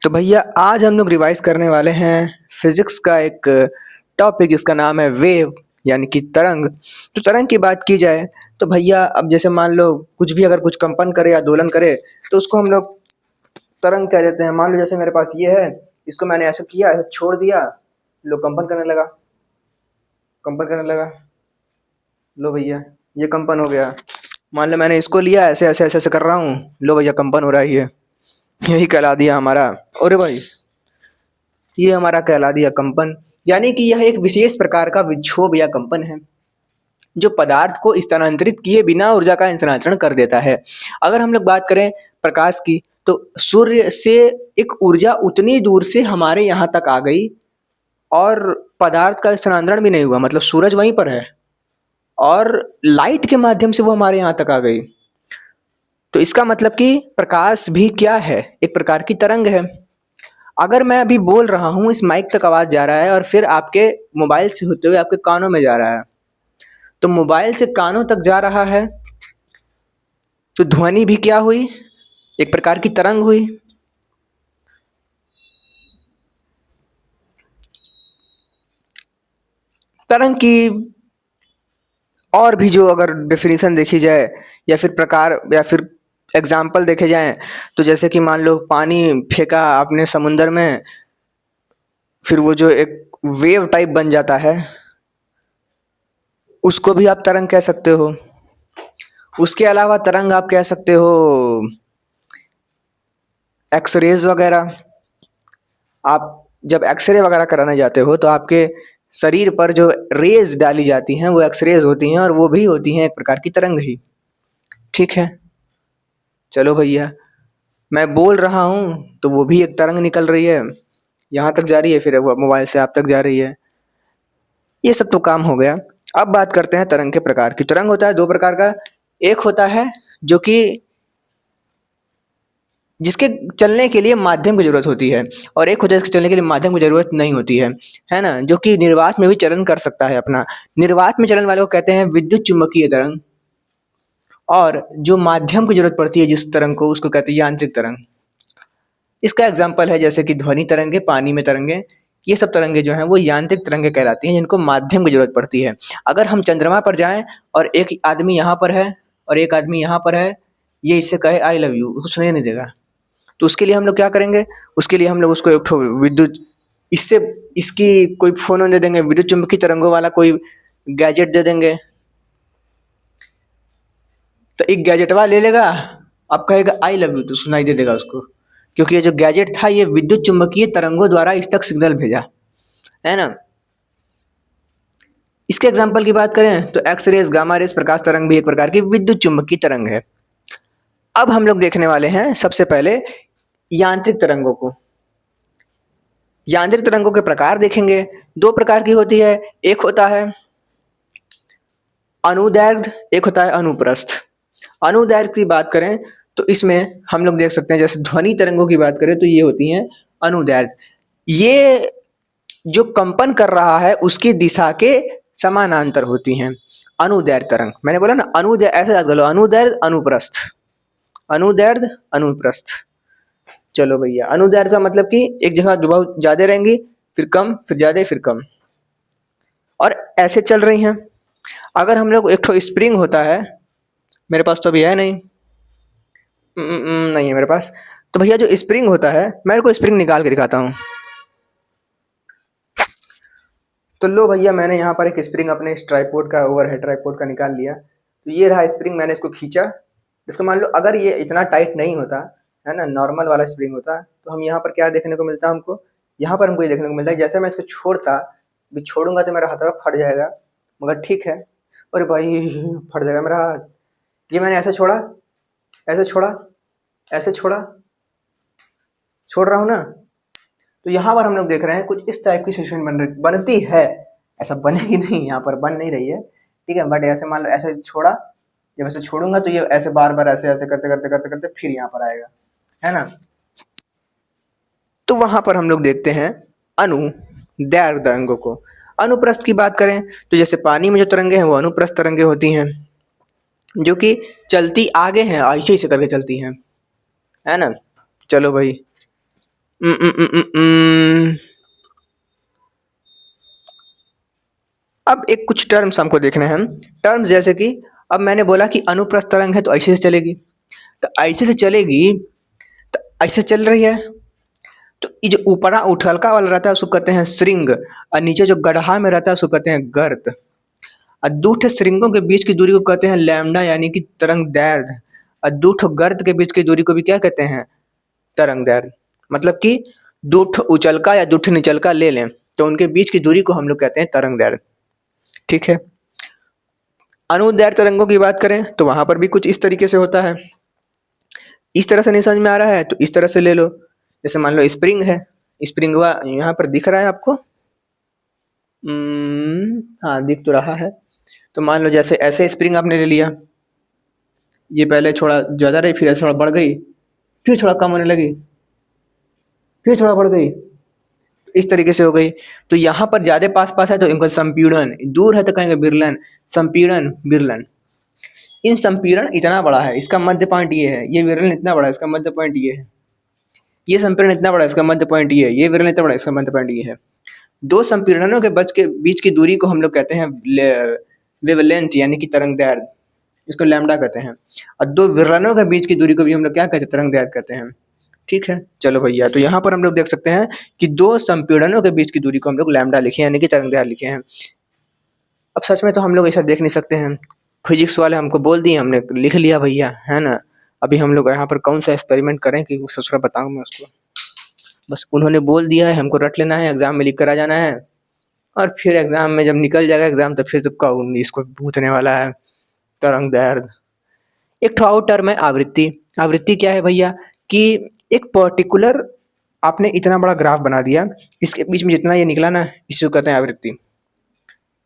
तो भैया आज हम लोग रिवाइज करने वाले हैं फिजिक्स का एक टॉपिक जिसका नाम है वेव यानी कि तरंग। तो तरंग की बात की जाए तो भैया अब जैसे मान लो कुछ भी अगर कुछ कंपन करे या दोलन करे तो उसको हम लोग तरंग कह देते हैं। मान लो जैसे मेरे पास ये है, इसको मैंने ऐसे किया, ऐसे छोड़ दिया, लो कंपन करने लगा, कंपन करने लगा। लो भैया ये कंपन हो गया। मान लो मैंने इसको लिया, ऐसे ऐसे ऐसे ऐसे कर रहा हूँ, लो भैया कंपन हो रहा है। ये यही कहला दिया हमारा। अरे भाई ये हमारा कहला दिया कंपन। यानी कि यह एक विशेष प्रकार का विक्षोभ या कंपन है जो पदार्थ को स्थानांतरित किए बिना ऊर्जा का स्थानांतरण कर देता है। अगर हम लोग बात करें प्रकाश की तो सूर्य से एक ऊर्जा उतनी दूर से हमारे यहाँ तक आ गई और पदार्थ का स्थानांतरण भी नहीं हुआ, मतलब सूरज वहीं पर है और लाइट के माध्यम से वो हमारे यहाँ तक आ गई। तो इसका मतलब कि प्रकाश भी क्या है, एक प्रकार की तरंग है। अगर मैं अभी बोल रहा हूँ, इस माइक तक आवाज जा रहा है और फिर आपके मोबाइल से होते हुए आपके कानों में जा रहा है, तो मोबाइल से कानों तक जा रहा है तो ध्वनि भी क्या हुई, एक प्रकार की तरंग हुई। तरंग की और भी जो अगर डेफिनेशन देखी जाए या फिर प्रकार या फिर एग्जाम्पल देखे जाएं तो जैसे कि मान लो पानी फेंका आपने समुंदर में, फिर वो जो एक वेव टाइप बन जाता है, उसको भी आप तरंग कह सकते हो। उसके अलावा तरंग आप कह सकते हो एक्सरेज वगैरह। आप जब एक्सरे वगैरह कराने जाते हो तो आपके शरीर पर जो रेज डाली जाती हैं वो एक्सरेज होती हैं और वो भी होती हैं एक प्रकार की तरंग ही। ठीक है, चलो भैया मैं बोल रहा हूँ तो वो भी एक तरंग निकल रही है, यहाँ तक जा रही है, फिर वो मोबाइल से आप तक जा रही है। ये सब तो काम हो गया। अब बात करते हैं तरंग के प्रकार की। तरंग होता है दो प्रकार का। एक होता है जो कि जिसके चलने के लिए माध्यम की जरूरत होती है और एक होता है जिसके चलने के लिए माध्यम की जरूरत नहीं होती है ना, जो कि निर्वात में भी चलन कर सकता है अपना। निर्वात में चलन वाले को कहते हैं विद्युत चुम्बकीय तरंग और जो माध्यम की जरूरत पड़ती है जिस तरंग को, उसको कहते हैं यांत्रिक तरंग। इसका एग्जाम्पल है जैसे कि ध्वनि तरंगे, पानी में तरंगे, ये सब तरंगे जो हैं वो यांत्रिक तरंगे कहलाती हैं जिनको माध्यम की जरूरत पड़ती है। अगर हम चंद्रमा पर जाएं और एक आदमी यहाँ पर है और एक आदमी यहाँ पर है, ये इससे कहे आई लव यू, उसको सुनाई नहीं देगा। तो उसके लिए हम लोग क्या करेंगे, उसके लिए हम लोग उसको एक ठो विद्युत, इससे इसकी कोई फोन दे देंगे, विद्युत चुम्बकीय तरंगों वाला कोई गैजेट दे देंगे, तो एक गैजेटवा ले लेगा, अब कहेगा आई लव यू तो सुनाई दे देगा उसको, क्योंकि ये जो गैजेट था ये विद्युत चुम्बकीय तरंगों द्वारा इस तक सिग्नल भेजा, है ना। इसके एग्जाम्पल की बात करें तो एक्स रेस, गामा रेस, प्रकाश तरंग भी एक प्रकार की विद्युत चुम्बकीय तरंग है। अब हम लोग देखने वाले हैं सबसे पहले यांत्रिक तरंगों को। यांत्रिक तरंगों के प्रकार देखेंगे, दो प्रकार की होती है, एक होता है अनुदैर्घ्य, एक होता है अनुप्रस्थ। अनुदैर्घ्य की बात करें तो इसमें हम लोग देख सकते हैं, जैसे ध्वनि तरंगों की बात करें तो ये होती हैं अनुदैर्घ्य। ये जो कंपन कर रहा है उसकी दिशा के समानांतर होती हैं अनुदैर्घ्य तरंग। मैंने बोला ना अनुदैर्घ्य, ऐसे याद कर लो, अनुदैर्घ्य अनुप्रस्थ, अनुदैर्घ्य अनुप्रस्थ। चलो भैया अनुदैर्घ्य का मतलब कि एक जगह बहुत ज्यादा रहेंगी, फिर कम, फिर ज्यादा, फिर कम, और ऐसे चल रही हैं। अगर हम लोग एक ठो स्प्रिंग होता है, मेरे पास तो अभी है नहीं, नहीं है मेरे पास, तो भैया जो स्प्रिंग होता है, मेरे को स्प्रिंग निकाल के दिखाता हूँ। तो लो भैया मैंने यहाँ पर एक स्प्रिंग अपने इस ट्राइपॉड का, ओवरहेड ट्राइपॉड का निकाल लिया। तो ये रहा स्प्रिंग, मैंने इसको खींचा। इसको मान लो अगर ये इतना टाइट नहीं होता, है ना, नॉर्मल वाला स्प्रिंग होता, तो हम यहाँ पर क्या देखने को मिलता हमको, यहाँ पर हमको ये देखने को मिलता है जैसे मैं इसको छोड़ता, भी छोड़ूंगा तो मेरा हाथ फट जाएगा, मगर ठीक है, अरे भाई फट जाएगा मेरा हाथ। ये मैंने ऐसे छोड़ा, ऐसे छोड़ा, ऐसे छोड़ा, छोड़ रहा हूँ ना, तो यहाँ पर हम लोग देख रहे हैं कुछ इस टाइप की सिचुएशन बनती है। ऐसा बनेगी नहीं, यहाँ पर बन नहीं रही है, ठीक है, बट ऐसे मान लो ऐसे छोड़ा, जब ऐसे छोड़ूंगा तो ये ऐसे बार बार ऐसे ऐसे करते करते करते करते फिर यहाँ पर आएगा, है ना। तो वहां पर हम लोग देखते हैं अनुदैर्घ्य तरंगों को। अनुप्रस्थ की बात करें तो जैसे पानी में जो तरंगे हैं वो अनुप्रस्थ तरंगे होती हैं, जो कि चलती आगे हैं, ऐसे ऐसे करके चलती हैं, है ना। चलो भाई उम, उम, उम, उम, उम, अब एक कुछ टर्म्स हमको देखने हैं। टर्म्स जैसे कि अब मैंने बोला कि अनुप्रस्थ तरंग है तो ऐसे से चलेगी। तो ऐसे से चलेगी, तो ऐसे चल रही है। तो ये जो ऊपरा उछलका वाला रहता है उसको कहते हैं श्रृंग, और नीचे जो गड्ढा में रहता है उसको कहते हैं गर्त। और दो ठो श्रृंगों के बीच की दूरी को कहते हैं लैम्डा यानी कि तरंग दैर्ध्य। और दो ठो गर्त के बीच की दूरी को भी क्या कहते हैं? तरंग दैर्ध्य। मतलब कि दो ठो उछलका या दो ठो निचलका ले लें तो उनके बीच की दूरी को हम लोग कहते हैं तरंग दैर्ध्य। ठीक है। अनुदैर्ध्य तरंगों की बात करें तो वहां पर भी कुछ इस तरीके से होता है। इस तरह से नहीं समझ में आ रहा है तो इस तरह से ले लो। जैसे मान लो स्प्रिंग है, स्प्रिंगवा यहाँ पर दिख रहा है आपको? हाँ दिख तो रहा है। तो मान लो जैसे ऐसे स्प्रिंग आपने ले लिया, ये पहले थोड़ा ज़्यादा रही, फिर ऐसे थोड़ा बढ़ गई, फिर थोड़ा कम होने लगी, फिर थोड़ा बढ़ गई, इस तरीके से हो गई। तो यहाँ पर ज़्यादा पास-पास है तो इनको संपीड़न, दूर है तो कहेंगे विरलन, संपीड़न, विरलन। इन संपीड़न इतना बड़ा है, इसका मध्य पॉइंट ये है, ये विरलन इतना बड़ा है, इसका मध्य पॉइंट ये है। ये संपीड़न इतना बड़ा है, इसका मध्य पॉइंट ये है, ये विरलन इतना बड़ा है, इसका मध्य पॉइंट ये है। दो संपीड़नों के बीच की दूरी को हम लोग कहते हैं वेवलेंथ यानी कि तरंग दैर्ध्य, इसको लैम्डा कहते हैं। और दो विरलनों के बीच की दूरी को भी हम लोग क्या कहते हैं? तरंग दैर्ध्य कहते हैं। ठीक है, चलो भैया, तो यहाँ पर हम लोग देख सकते हैं कि दो संपीड़नों के बीच की दूरी को हम लोग लैम्डा लिखे यानी कि तरंग दैर्ध्य लिखे हैं। अब सच में तो हम लोग ऐसा देख नहीं सकते हैं, फिजिक्स वाले हमको बोल दिए, हमने लिख लिया भैया, है ना। अभी हम लोग यहाँ पर कौन सा एक्सपेरिमेंट करें कि ससुरा बताऊँ मैं उसको। बस उन्होंने बोल दिया है, हमको रट लेना है, एग्जाम में लिख कर आ जाना है, और फिर एग्जाम में जब निकल जाएगा एग्जाम तो फिर तो कौन इसको पूछने वाला है? तरंग दैर्ध्य। एक ठो और टर्म है आवृत्ति। आवृत्ति क्या है भैया? कि एक पर्टिकुलर आपने इतना बड़ा ग्राफ बना दिया, इसके बीच में जितना ये निकला ना इसको कहते हैं आवृत्ति।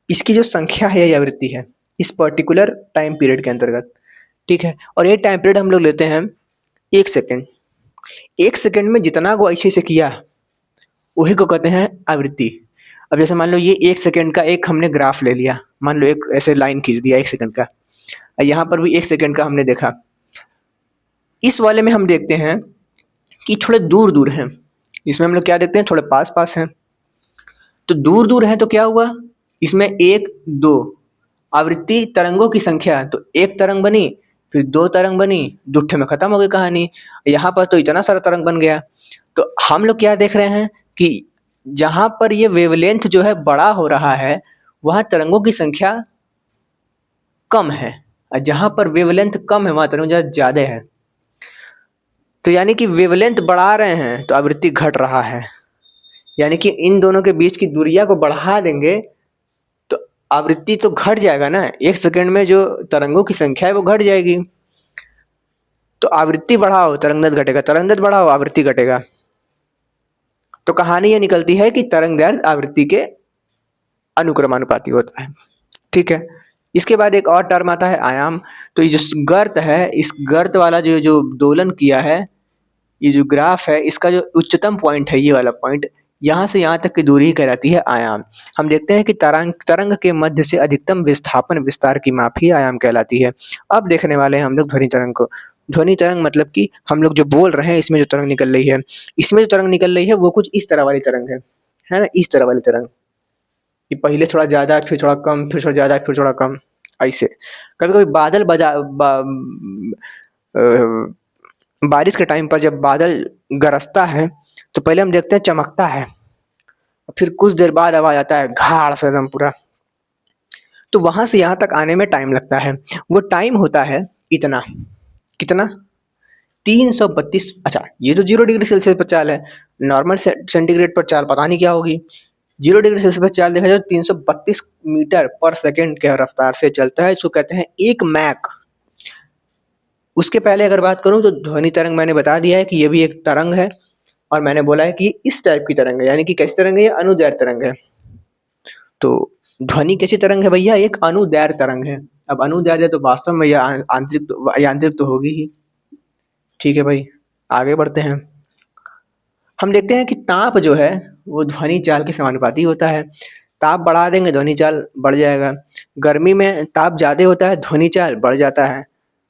इसकी जो संख्या है ये आवृत्ति है, इस पर्टिकुलर टाइम पीरियड के अंतर्गत। ठीक है, और ये टाइम पीरियड हम लोग लेते हैं 1 सेकंड। 1 सेकंड में जितना को ऐसे से किया वही को कहते हैं आवृत्ति। अब जैसे मान लो ये 1 सेकंड का एक हमने ग्राफ ले लिया, मान लो एक ऐसे लाइन खींच दिया 1 सेकंड का, यहाँ पर भी 1 सेकंड का हमने देखा। इस वाले में हम देखते हैं कि थोड़े दूर-दूर हैं, इसमें हम लोग क्या देखते हैं? थोड़े पास-पास हैं। तो दूर-दूर है तो क्या हुआ? इसमें 1, 2 आवृत्ति तरंगों की संख्या, तो 1 तरंग बनी, फिर 2 तरंग बनी, दुट्ठे में खत्म हो गई कहानी। यहाँ पर तो इतना सारा तरंग बन गया। तो हम लोग क्या देख रहे हैं कि जहाँ पर ये वेवलेंथ जो है बड़ा हो रहा है, वहाँ तरंगों की संख्या कम है, और जहाँ पर वेवलेंथ कम है वहाँ तरंग ज़्यादा है। तो यानी कि वेवलेंथ बढ़ा रहे हैं तो आवृत्ति घट रहा है, यानी कि इन दोनों के बीच की दूरियां को बढ़ा देंगे तो आवृत्ति तो घट जाएगा ना, 1 सेकंड में जो तरंगों की संख्या है वो घट जाएगी। तो आवृत्ति बढ़ाओ तरंग दैर्ध्य घटेगा, तरंग दैर्ध्य बढ़ाओ आवृत्ति घटेगा। तो कहानी ये निकलती है कि तरंग दैर्ध्य आवृत्ति के अनुक्रमानुपाती होता है। ठीक है, इसके बाद एक और टर्म आता है आयाम। तो ये जो गर्त है, इस गर्त वाला जो जो दोलन किया है, ये जो ग्राफ है इसका जो उच्चतम पॉइंट है ये वाला पॉइंट, यहाँ से यहाँ तक की दूरी कहलाती है आयाम। हम देखते हैं कि तरंग के मध्य से अधिकतम विस्थापन विस्तार की माप ही आयाम कहलाती है। अब देखने वाले हैं हम लोग ध्वनि तरंग को। ध्वनि तरंग मतलब कि हम लोग जो बोल रहे हैं इसमें जो तरंग निकल रही है, इसमें जो तरंग निकल रही है वो कुछ इस तरह वाली तरंग है ना, इस तरह वाली तरंग। कि पहले थोड़ा ज़्यादा, फिर थोड़ा कम, फिर थोड़ा ज़्यादा, फिर थोड़ा कम, ऐसे। कभी-कभी बादल बारिश के टाइम पर जब बादल गरजता है तो पहले हम देखते हैं चमकता है, फिर कुछ देर बाद आवाज आता है घाड़ से एकदम पूरा। तो वहां से यहाँ तक आने में टाइम लगता है। वो टाइम होता है इतना, कितना? 332। अच्छा, ये तो 0 डिग्री सेल्सियस पर चाल है, नॉर्मल सेंटीग्रेड पर चाल पता नहीं क्या होगी। 0 डिग्री सेल्सियस पर चाल देखा जाए 332 मीटर पर सेकेंड के रफ्तार से चलता है, इसको कहते हैं 1 मैक। उसके पहले अगर बात करूं तो ध्वनि तरंग मैंने बता दिया है कि ये भी एक तरंग है, और मैंने बोला है कि इस टाइप की तरंग है, यानी कि कैसी तरंग है? ये अनुदैर्ध्य तरंग है। तो ध्वनि कैसी तरंग है भैया? एक अनुदैर्ध्य तरंग है। अब अनुदैर्ध्य तो वास्तव में यांत्रिक तो होगी ही। ठीक है भाई, आगे बढ़ते हैं। हम देखते हैं कि ताप जो है वो ध्वनि चाल के समानुपाती होता है। ताप बढ़ा देंगे ध्वनि चाल बढ़ जाएगा। गर्मी में ताप ज़्यादा होता है, ध्वनि चाल बढ़ जाता है।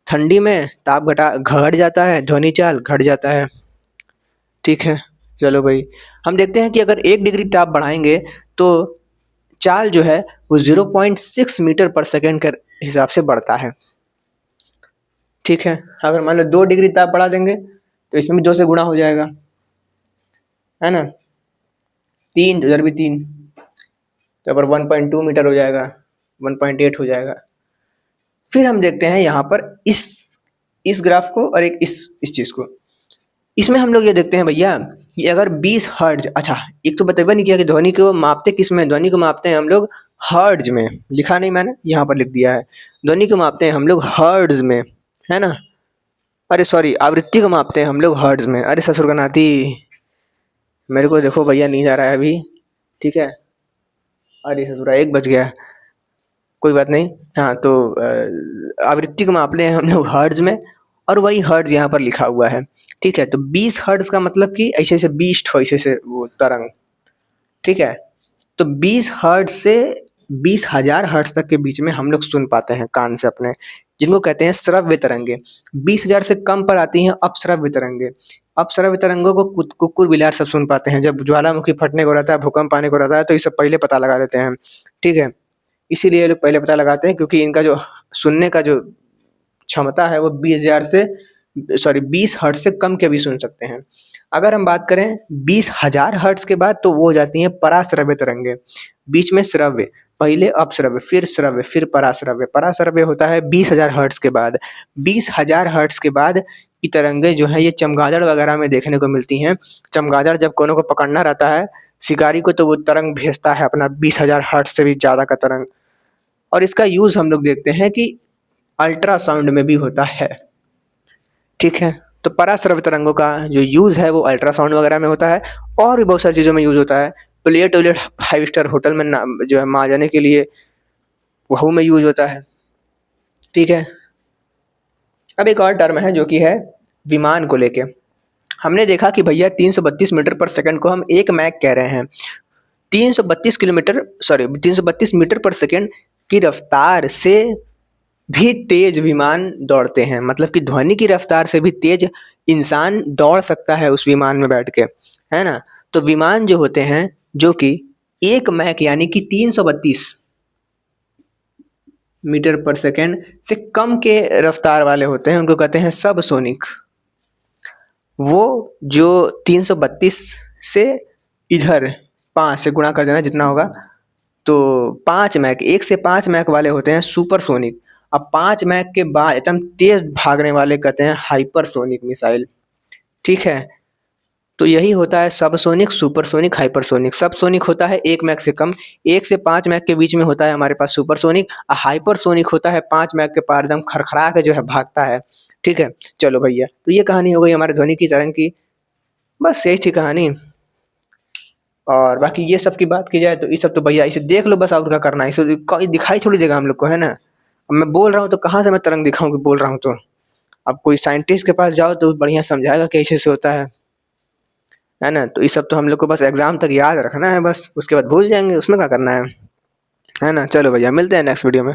ठंडी में ताप घट जाता है, ध्वनि चाल घट जाता है। ठीक है, चलो भाई, हम देखते हैं कि अगर 1 डिग्री ताप बढ़ाएँगे तो चाल जो है वो 0.6 मीटर पर सेकंड के हिसाब से बढ़ता है। ठीक है, अगर मान लो 2 डिग्री ताप बढ़ा देंगे तो इसमें भी 2 से गुणा हो जाएगा, है ना। 3 इधर भी 3, तो पर 1.2 मीटर हो जाएगा, 1.8 हो जाएगा। फिर हम देखते हैं यहाँ पर इस ग्राफ को और एक इस चीज को। इसमें हम लोग ये देखते हैं भैया कि अगर 20 हर्ट्ज, अच्छा एक तो बताया नहीं किया कि ध्वनि को मापते किस में, ध्वनि को मापते हैं हम लोग हर्ट्ज में, लिखा नहीं मैंने, यहाँ पर लिख दिया है। ध्वनि को मापते हैं हम लोग हर्ट्ज में, है ना। अरे सॉरी, आवृत्ति को मापते हैं हम लोग हर्ट्ज में। अरे ससुर का नाती, मेरे को देखो भैया नींद आ रहा है अभी, ठीक है। अरे ससुरा 1 बज गया, कोई बात नहीं। हाँ, तो आवृत्ति को मापने हैं हम लोग हर्ट्ज में, और वही हर्ट्ज यहाँ पर लिखा हुआ है। ठीक है, तो 20 हर्ट्ज का मतलब कि ऐसे ऐसे 20 ऐसे ऐसे वो तरंग, ठीक है। तो 20 हर्ट्ज से 20,000 हर्ट्ज तक के बीच में हम लोग सुन पाते हैं कान से अपने, जिनको कहते हैं श्रव्य तरंगे। 20,000 से कम पर आती हैं अपश्रव्य तरंगे। अपश्रव्य तरंगों को कुकुर बिलार सब सुन पाते हैं। जब ज्वालामुखी फटने को रहता है, भूकंप आने को रहता है, तो ये सब पहले पता लगा देते हैं। ठीक है, इसीलिए ये लोग पहले पता लगाते हैं, क्योंकि इनका जो सुनने का जो क्षमता है वो 20 हर्ट्ज से कम के भी सुन सकते हैं। अगर हम बात करें 20,000 हर्ट्ज के बाद, तो वो हो जाती हैं पराश्रव्य तरंगे। बीच में श्रव्य, पहले अपश्रव्य, फिर श्रव्य, फिर पराश्रव्य। पराश्रव्य होता है 20,000 हर्ट्ज के बाद। 20,000 हर्ट्ज के बाद की तरंगे जो है ये चमगादड़ वगैरह में देखने को मिलती हैं। चमगादड़ जब कोनो को पकड़ना रहता है शिकारी को, तो वो तरंग भेजता है अपना 20,000 हर्ट्ज से भी ज़्यादा का तरंग। और इसका यूज़ हम लोग देखते हैं कि अल्ट्रासाउंड में भी होता है। ठीक है, तो पराश्रव्य तरंगों का जो यूज़ है वो अल्ट्रासाउंड वगैरह में होता है, और भी बहुत सारी चीज़ों में यूज़ होता है। प्लेट वलेट 5 स्टार होटल में ना जो है वहाँ जाने के लिए वहू में यूज़ होता है। ठीक है, अब एक और टर्म है जो कि है विमान को लेके। हमने देखा कि भैया 332 मीटर पर सेकंड को हम 1 मैक कह रहे हैं। 332 मीटर पर सेकंड की रफ्तार से भी तेज विमान दौड़ते हैं। मतलब कि ध्वनि की रफ्तार से भी तेज इंसान दौड़ सकता है उस विमान में बैठ के, है ना। तो विमान जो होते हैं जो कि 1 मैक यानी कि 332 मीटर पर सेकंड से कम के रफ्तार वाले होते हैं, उनको कहते हैं सबसोनिक। वो जो 332 से इधर 5 से गुणा कर देना जितना होगा, तो 5 मैक, 1 से 5 मैक वाले होते हैं सुपरसोनिक। अब 5 मैक के बाद एकदम तेज भागने वाले कहते हैं हाइपरसोनिक मिसाइल। ठीक है, तो यही होता है सबसोनिक, सुपरसोनिक, हाइपरसोनिक। सबसोनिक होता है 1 मैक से कम, 1 से 5 मैक के बीच में होता है हमारे पास सुपरसोनिक, और हाइपरसोनिक होता है 5 मैक के पार एकदम खड़खड़ा के जो है भागता है। ठीक है, चलो भैया, तो ये कहानी हो गई हमारे ध्वनि की तरंग की। बस यही थी कहानी। और बाकी ये सब की बात की जाए तो ये सब तो भैया इसे देख लो बस, और क्या करना है, इसे कोई दिखाई थोड़ी देगा हम लोग को, है ना। अब मैं बोल रहा हूँ तो कहाँ से मैं तरंग दिखाऊं कि बोल रहा हूँ तो। अब कोई साइंटिस्ट के पास जाओ तो बढ़िया समझाएगा कैसे से होता है ना। तो ये सब तो हम लोग को बस एग्जाम तक याद रखना है, बस उसके बाद भूल जाएंगे, उसमें क्या करना है ना। चलो भैया, मिलते हैं नेक्स्ट वीडियो में।